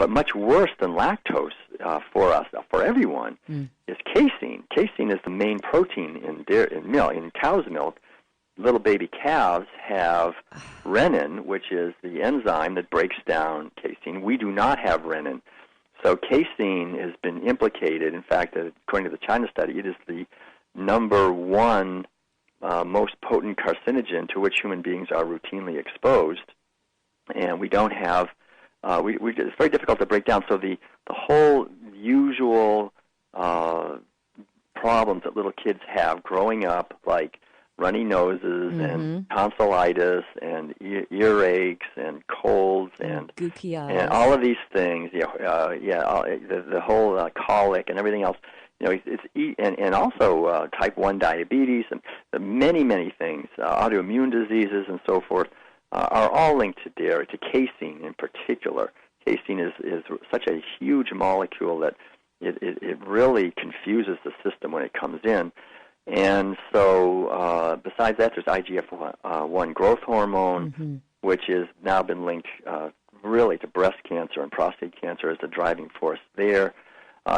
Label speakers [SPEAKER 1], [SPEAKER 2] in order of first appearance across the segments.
[SPEAKER 1] But much worse than lactose for us, for everyone, is casein. Casein is the main protein in milk, in cow's milk. Little baby calves have renin, which is the enzyme that breaks down casein. We do not have renin. So casein has been implicated. In fact, according to the China study, it is the number one most potent carcinogen to which human beings are routinely exposed. And we don't have, it's very difficult to break down. So the whole usual problems that little kids have growing up, like runny noses and tonsillitis and earaches and colds and all of these things, the whole colic and everything else. And also type 1 diabetes and many things, autoimmune diseases and so forth, are all linked to dairy, to casein in particular. Casein is such a huge molecule that it really confuses the system when it comes in. And so besides that, there's IGF-1 growth hormone, which has now been linked really to breast cancer and prostate cancer as the driving force there.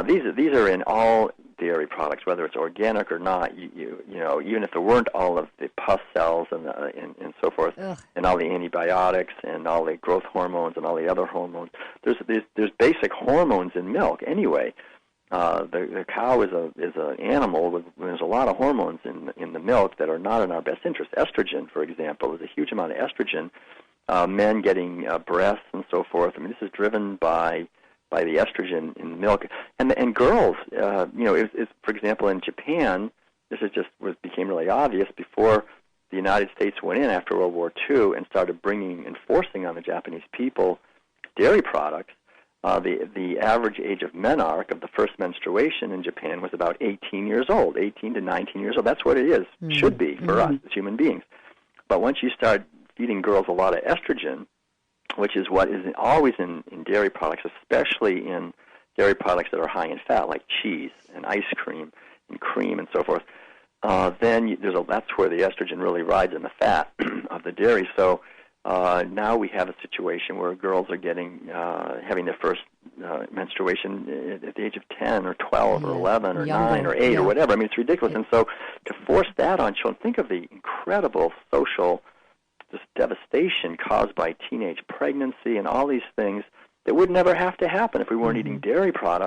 [SPEAKER 1] These are in all dairy products, whether it's organic or not. You know, even if there weren't all of the pus cells and so forth, and all the antibiotics and all the growth hormones and all the other hormones, there's basic hormones in milk anyway. The cow is an animal with there's a lot of hormones in the milk that are not in our best interest. Estrogen, for example, is a huge amount of estrogen. Men getting breasts and so forth. I mean, this is driven by the estrogen in milk, and girls. For example, in Japan, this became really obvious before the United States went in after World War II and started enforcing on the Japanese people dairy products. The average age of menarche of the first menstruation in Japan was about 18 years old, 18 to 19 years old. That's what it is, should be for us as human beings. But once you start feeding girls a lot of estrogen, which is what is always in dairy products, especially in dairy products that are high in fat, like cheese and ice cream and cream and so forth, then that's where the estrogen really rides in the fat of the dairy. So now we have a situation where girls are having their first menstruation at the age of 10 or 12 or 11 or 9 or 8 or whatever. I mean, it's ridiculous. And so to force that on children, think of the incredible social devastation caused by teenage pregnancy and all these things that would never have to happen if we weren't eating dairy products.